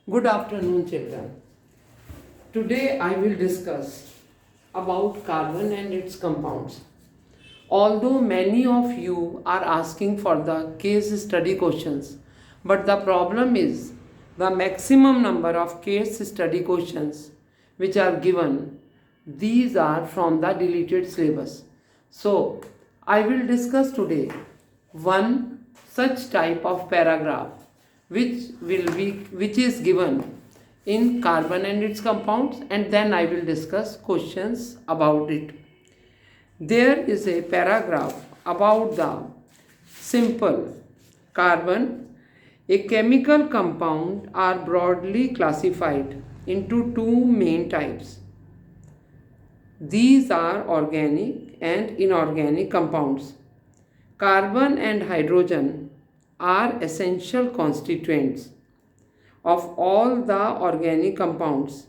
Good afternoon, children. Today I will discuss about carbon and its compounds. Although many of you are asking for the case study questions, but the problem is the maximum number of case study questions which are given, these are from the deleted syllabus. So, I will discuss today one such type of paragraph which is given in carbon and its compounds, and then I will discuss questions about it. There is a paragraph about the simple carbon. A chemical compound are broadly classified into two main types. These are organic and inorganic compounds. Carbon and hydrogen are essential constituents of all the organic compounds,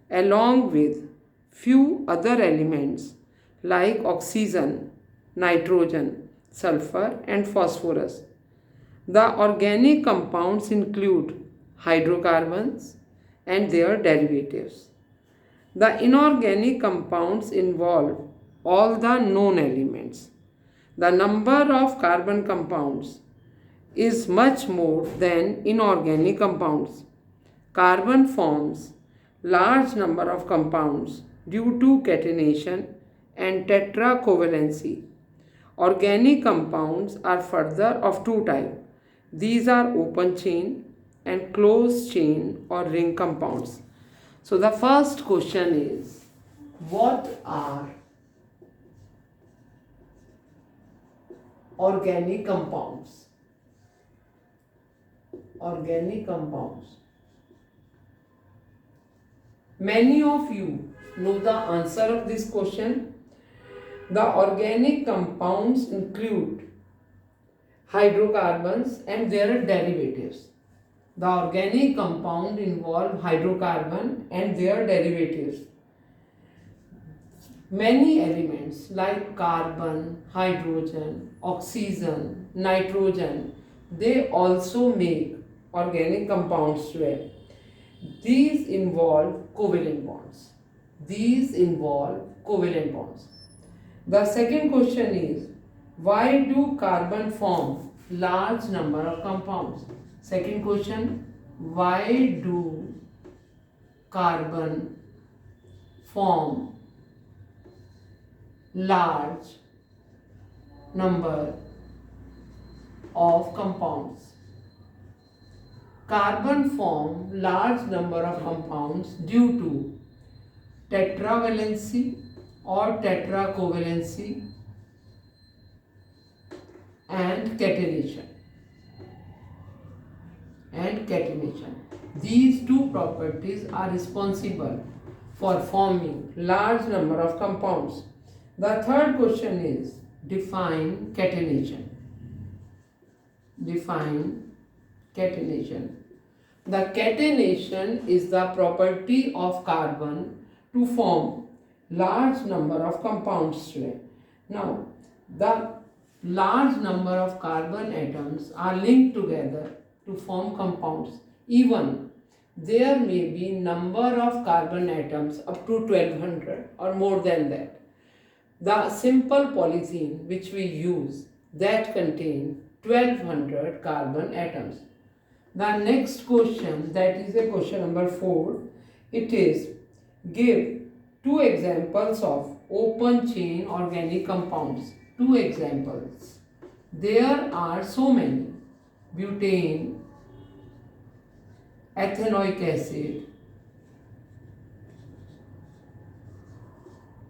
along with few other elements like oxygen, nitrogen, sulfur, and phosphorus. The organic compounds include hydrocarbons and their derivatives. The inorganic compounds involve all the known elements. The number of carbon compounds is much more than inorganic compounds. Carbon forms large number of compounds due to catenation and tetracovalency. Organic compounds are further of two types. These are open chain and closed chain or ring compounds. So the first question is, what are organic compounds? Organic compounds. Many of you know the answer of this question. The organic compounds include hydrocarbons and their derivatives. The organic compound involve hydrocarbon and their derivatives. Many elements like carbon, hydrogen, oxygen, nitrogen, they also make organic compounds too. These involve covalent bonds. The second question is, why do carbon form large number of compounds? Second question, why do carbon form large number of compounds? Carbon form large number of compounds due to tetravalency or tetracovalency and catenation. These two properties are responsible for forming large number of compounds. The third question is, define catenation. The catenation is the property of carbon to form large number of compounds today. Now, the large number of carbon atoms are linked together to form compounds. Even there may be number of carbon atoms up to 1200 or more than that. The simple polythene which we use, that contain 1200 carbon atoms. The next question, that is a question number 4, it is, give two examples of open chain organic compounds. Two examples. There are so many. Butane, ethanoic acid,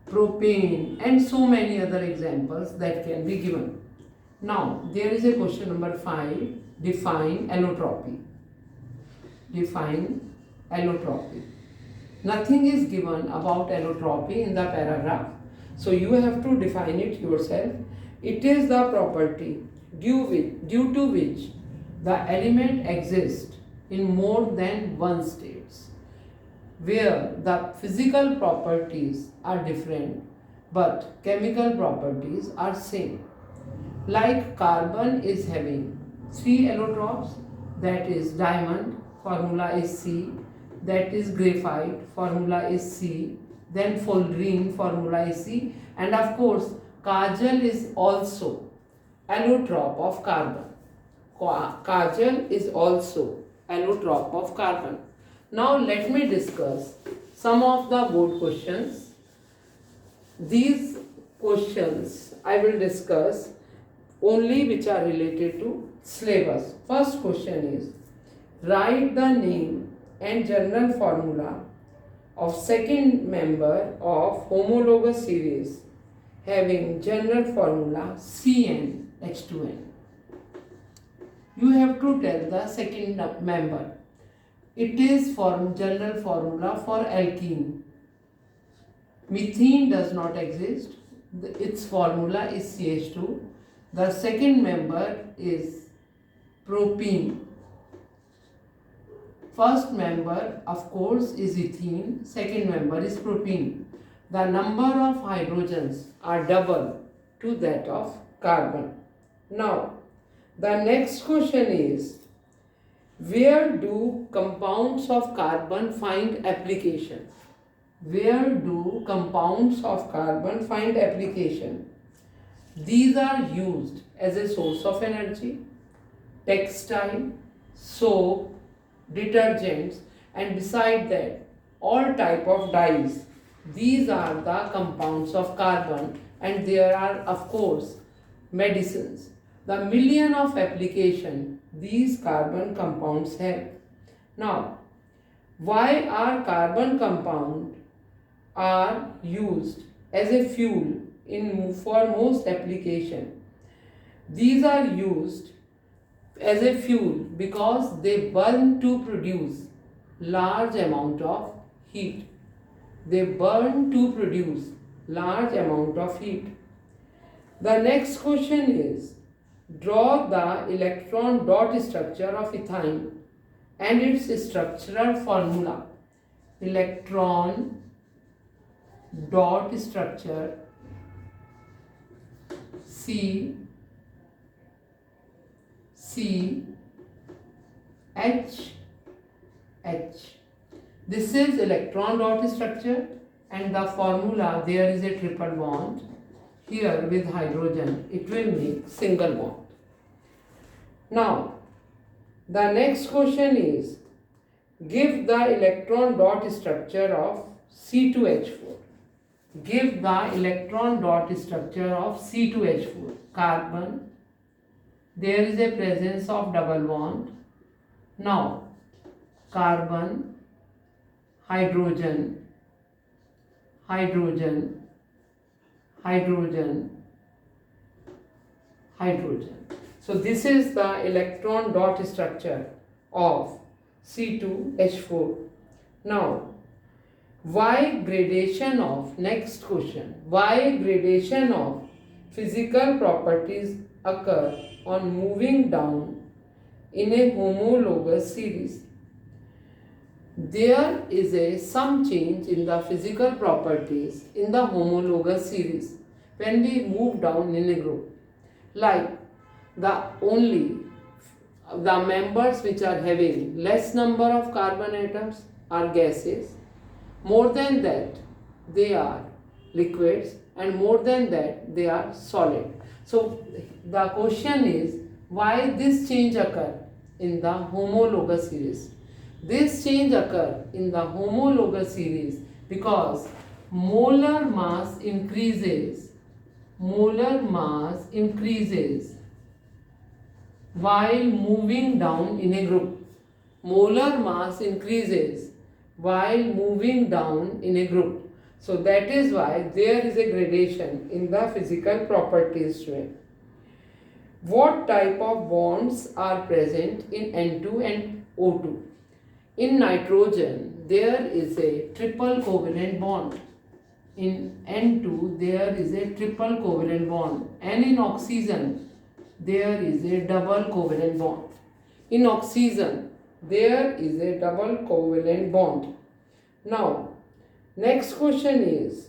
propane, and so many other examples that can be given. Now, there is a question number 5. Define allotropy. Nothing is given about allotropy in the paragraph. So you have to define it yourself. It is the property due to which the element exists in more than one states, where the physical properties are different but chemical properties are same. Like carbon is having 3 allotropes, that is diamond, formula is C. That is graphite, formula is C. Then fullerene, formula is C. And of course, kajal is also allotrope of carbon. Kajal is also allotrope of carbon. Now let me discuss some of the board questions. These questions I will discuss only which are related to syllabus. First question is, write the name and general formula of second member of homologous series having general formula CnH2n. You have to tell the second member. It is general formula for alkene. Methane does not exist. Its formula is CH2. The second member is propene. First member, of course, is ethene. Second member is propene. The number of hydrogens are double to that of carbon. Now, the next question is, where do compounds of carbon find application? Where do compounds of carbon find application? These are used as a source of energy, textile, soap, detergents, and beside that all type of dyes. These are the compounds of carbon, and there are of course medicines. The million of application these carbon compounds have. Now, why are carbon compound are used as a fuel for most application? These are used as a fuel because they burn to produce large amount of heat. They burn to produce large amount of heat. The next question is, draw the electron dot structure of ethine and its structural formula. Electron dot structure C H. This is electron dot structure, and the formula, there is a triple bond. Here with hydrogen it will make single bond. Now the next question is, give the electron dot structure of C2H4. Give the electron dot structure of C2H4. Carbon, there is a presence of double bond. Now carbon, hydrogen, hydrogen, hydrogen, hydrogen. So this is the electron dot structure of C2H4. Now, why gradation of, next question, why gradation of physical properties occur on moving down in a homologous series? There is some change in the physical properties in the homologous series when we move down in a group. Like the members which are having less number of carbon atoms are gases. More than that, they are liquids, and more than that, they are solid. So the question is, why this change occur in the homologous series? This change occur in the homologous series because molar mass increases. Molar mass increases while moving down in a group. Molar mass increases while moving down in a group. So that is why there is a gradation in the physical properties too. What type of bonds are present in N2 and O2? In nitrogen, there is a triple covalent bond. In N2, there is a triple covalent bond. And in oxygen, there is a double covalent bond. In oxygen, there is a double covalent bond. Now, next question is,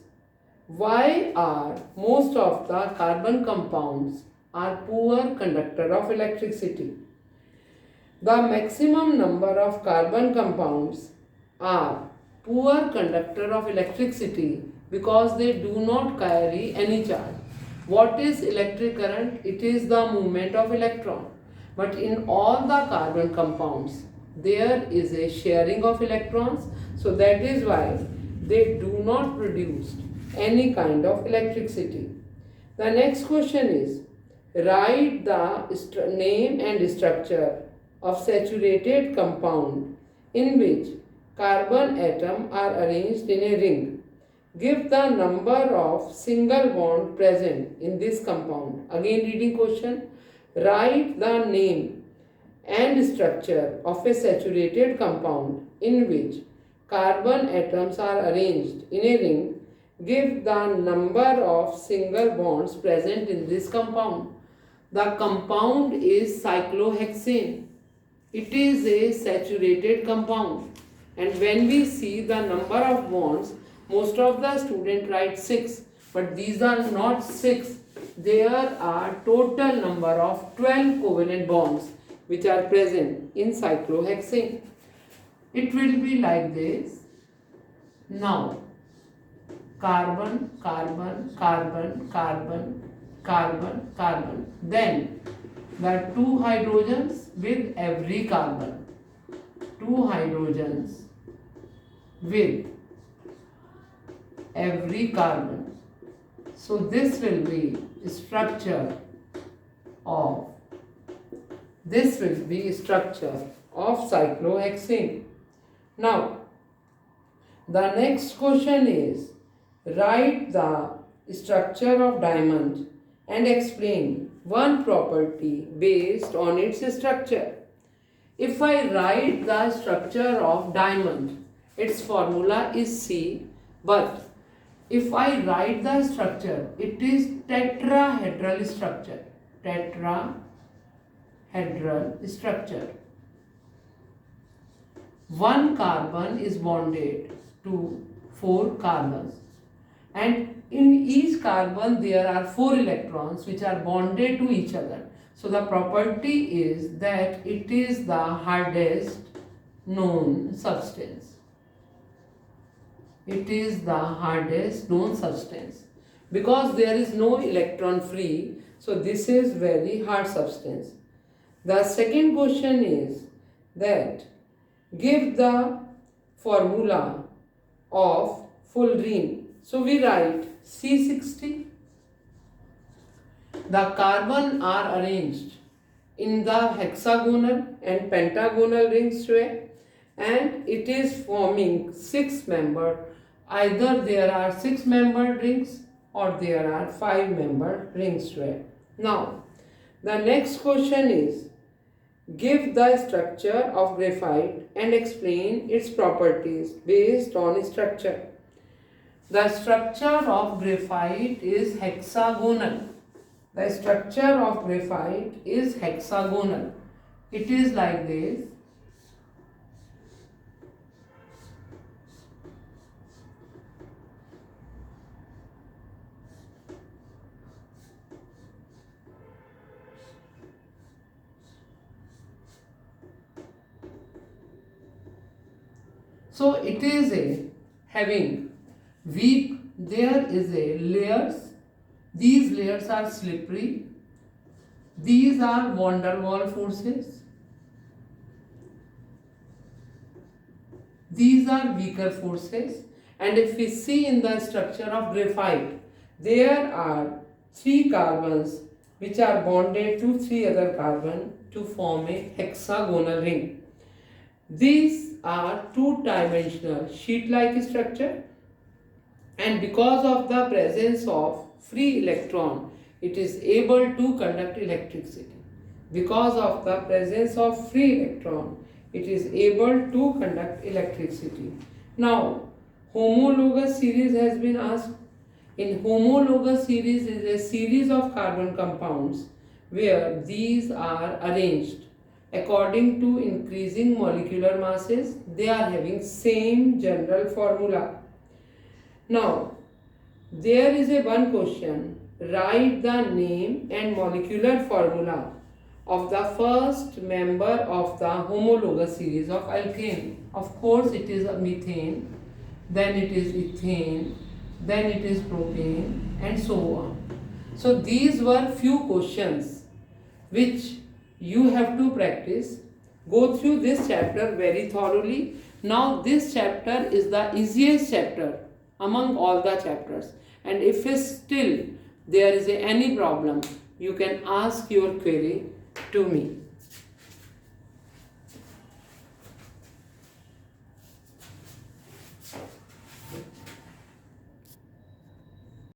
why are most of the carbon compounds are poor conductor of electricity? The maximum number of carbon compounds are poor conductor of electricity because they do not carry any charge. What is electric current? It is the movement of electron. But in all the carbon compounds, there is a sharing of electrons, so that is why they do not produce any kind of electricity. The next question is, write the name and structure of saturated compound in which carbon atom are arranged in a ring. Give the number of single bond present in this compound. Again reading question. Write the name and structure of a saturated compound in which carbon atoms are arranged in a ring. Give the number of single bonds present in this compound. The compound is cyclohexane. It is a saturated compound, and when we see the number of bonds, most of the students write 6, but these are not 6. There are total number of 12 covalent bonds which are present in cyclohexane. It will be like this. Now, carbon, carbon, carbon, carbon, carbon, carbon. Then the 2 hydrogens with every carbon. 2 hydrogens with every carbon. So this will be structure of cyclohexane. Now the next question is, write the structure of diamond and explain one property based on its structure. If I write the structure of diamond, its formula is C, but if I write the structure, it is tetrahedral structure. Tetrahedral structure. One carbon is bonded to 4 carbons, and in each carbon there are 4 electrons which are bonded to each other. So the property is that it is the hardest known substance. It is the hardest known substance. Because there is no electron free, so this is very hard substance. The second question is that give the formula of fullerene. So we write C60. The carbon are arranged in the hexagonal and pentagonal rings way, and it is forming 6 membered. Either there are 6 membered rings or there are 5 membered rings way. Now the next question is, give the structure of graphite and explain its properties based on structure. The structure of graphite is hexagonal. The structure of graphite is hexagonal. It is like this. So it is having weak, there is a layers. These layers are slippery. These are van der Waals forces. These are weaker forces. And if we see in the structure of graphite, there are 3 carbons which are bonded to 3 other carbons to form a hexagonal ring. These are 2-dimensional sheet-like structure, and because of the presence of free electron, it is able to conduct electricity. Because of the presence of free electron, it is able to conduct electricity. Now, homologous series has been asked. In homologous series is a series of carbon compounds where these are arranged according to increasing molecular masses. They are having same general formula. Now, there is one question. Write the name and molecular formula of the first member of the homologous series of alkane. Of course, it is a methane, then it is ethane, then it is propane, and so on. So these were few questions which you have to practice. Go through this chapter very thoroughly. Now this chapter is the easiest chapter among all the chapters, and if still there is any problem, you can ask your query to me.